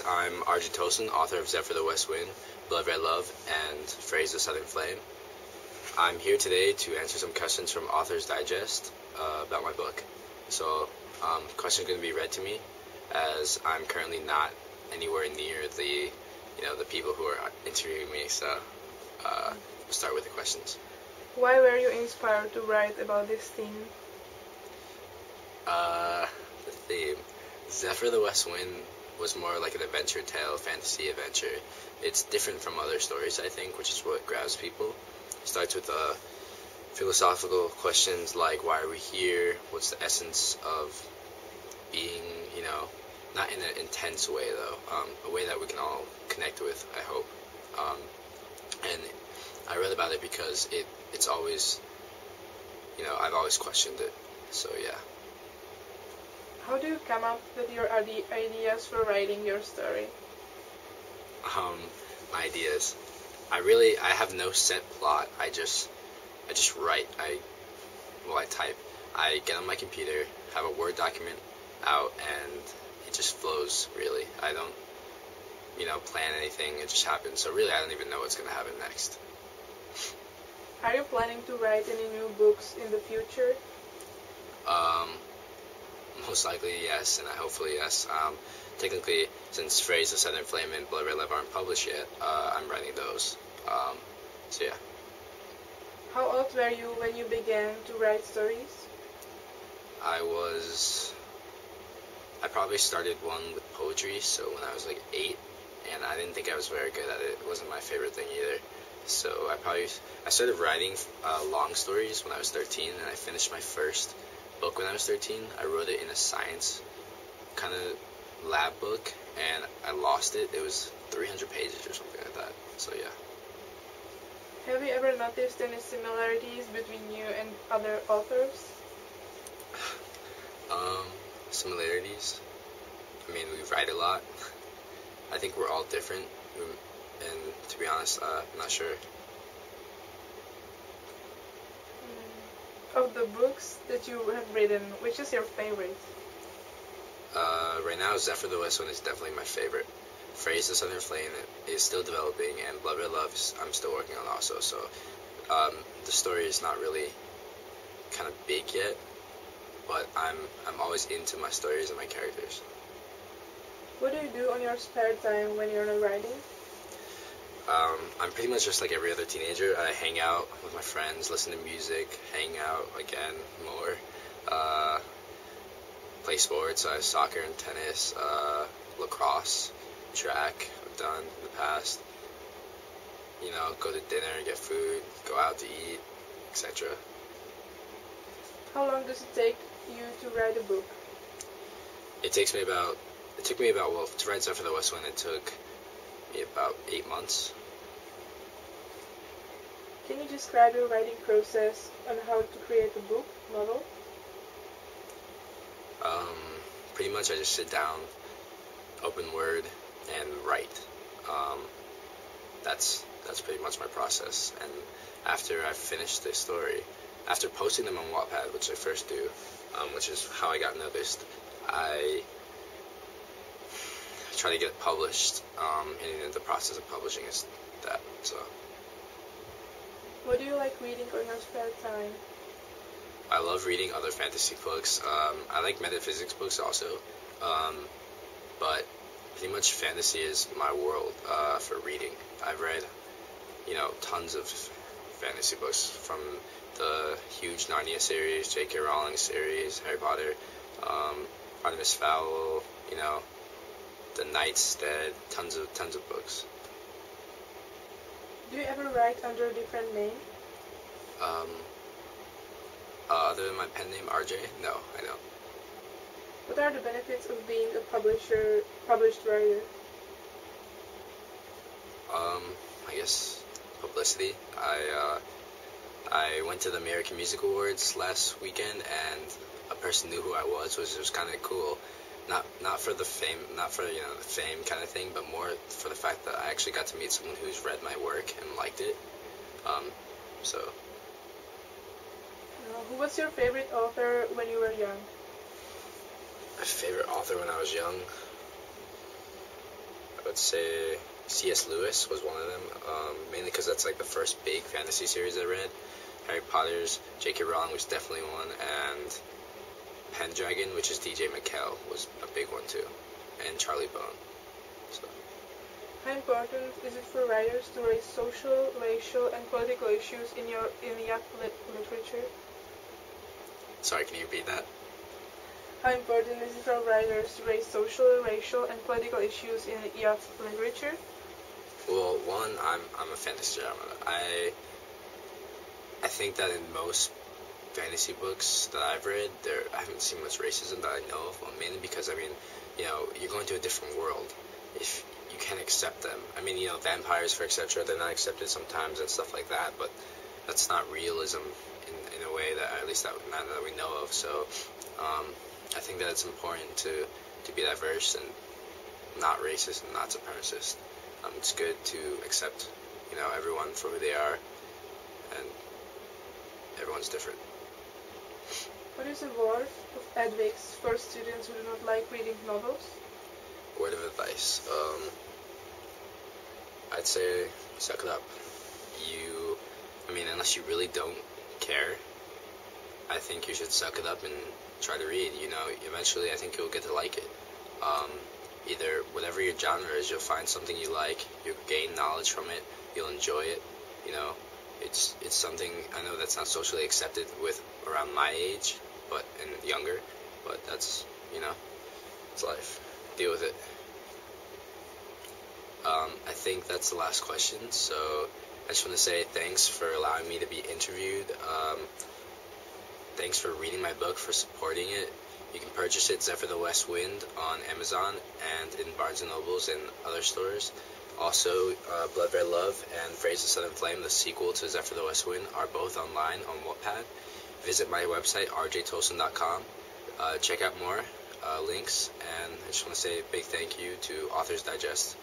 I'm RJ Tolson, author of Zephyr the West Wind, Blood Red Love, and Phrase the Southern Flame. I'm here today to answer some questions from Author's Digest about my book. So, questions are going to be read to me, as I'm currently not anywhere near the people who are interviewing me. So, we'll start with the questions. Why were you inspired to write about this theme? The theme, Zephyr the West Wind, was more like an adventure tale, fantasy adventure. It's different from other stories, I think, which is what grabs people. It starts with philosophical questions like, why are we here? What's the essence of being, not in an intense way, though, a way that we can all connect with, I hope. And I read about it because it's always, I've always questioned it, so yeah. How do you come up with your ideas for writing your story? My ideas. I have no set plot. I just write. I type. I get on my computer, have a Word document out, and it just flows, really. I don't, plan anything. It just happens. So really, I don't even know what's going to happen next. Are you planning to write any new books in the future? Most likely yes, and hopefully yes. Technically, since Phrase the Southern Flame and Blood Red Love aren't published yet, I'm writing those. So yeah. How old were you when you began to write stories? I probably started one with poetry, so when I was like 8, and I didn't think I was very good at it. It wasn't my favorite thing either. So I started writing long stories when I was 13, and I finished my first book when I was 13. I wrote it in a science kind of lab book, and I lost it. It was 300 pages or something like that. So yeah. Have you ever noticed any similarities between you and other authors? Similarities? I mean, we write a lot. I think we're all different, and to be honest, I'm not sure. Of the books that you have written, which is your favorite? Right now, Zephyr the West Wind is definitely my favorite. Phrase the Southern Flame is still developing, and Blood Red Love I'm still working on also. So the story is not really kind of big yet, but I'm always into my stories and my characters. What do you do on your spare time when you're not writing? I'm pretty much just like every other teenager. I hang out with my friends, listen to music, hang out again more, play sports. I have soccer and tennis, lacrosse, track I've done in the past. Go to dinner, get food, go out to eat, etc. How long does it take you to write a book? It took me about, well, to write Zephyr the West Wind, it took me about 8 months. Can you describe your writing process on how to create a book, novel? Pretty much I just sit down, open Word, and write. That's pretty much my process. And after I finish the story, after posting them on Wattpad, which I first do, which is how I got noticed, I try to get it published, and the process of publishing is that. So. What do you like reading on your spare time? I love reading other fantasy books. I like metaphysics books also, but pretty much fantasy is my world for reading. I've read, tons of fantasy books, from the huge Narnia series, J.K. Rowling series, Harry Potter, Artemis Fowl, The Knight's Dead, tons of books. Do you ever write under a different name? Other than my pen name, RJ? No, I don't. What are the benefits of being a published writer? I guess publicity. I went to the American Music Awards last weekend, and a person knew who I was, which was kind of cool. Not for the fame, the fame kind of thing, but more for the fact that I actually got to meet someone who's read my work and liked it. So. Who was your favorite author when you were young? My favorite author when I was young? would say C.S. Lewis was one of them, mainly because that's like the first big fantasy series I read. Harry Potter's J.K. Rowling was definitely one, and Pendragon, which is D.J. McKell, was a big one too, and Charlie Bone. So. How important is it for writers to raise social, racial, and political issues in young literature? Sorry, can you repeat that? How important is it for writers to raise social, racial, and political issues in young literature? Well, one, I'm a fantasy genre. I think that in most fantasy books that I've read, I haven't seen much racism that I know of. Well, mainly because you're going to a different world. If you can't accept them, vampires, for etc., they're not accepted sometimes and stuff like that. But that's not realism in a way that, at least not that we know of. So I think that it's important to be diverse and not racist and not supremacist. It's good to accept everyone for who they are, and everyone's different. What is a word of advice for students who do not like reading novels? Word of advice. I'd say suck it up. Unless you really don't care, I think you should suck it up and try to read. Eventually I think you'll get to like it. Either whatever your genre is, you'll find something you like, you'll gain knowledge from it, you'll enjoy it. It's something I know that's not socially accepted with around my age, and younger, but that's it's life. Deal with it. I think that's the last question, so I just want to say thanks for allowing me to be interviewed. Thanks for reading my book, for supporting it. You can purchase it, Zephyr the West Wind, on Amazon and in Barnes & Nobles and other stores. Also, Blood Red Love and Phrase the Southern Flame, the sequel to Zephyr the West Wind, are both online on Wattpad. Visit my website, rjtolson.com. Check out more links, and I just want to say a big thank you to Authors Digest.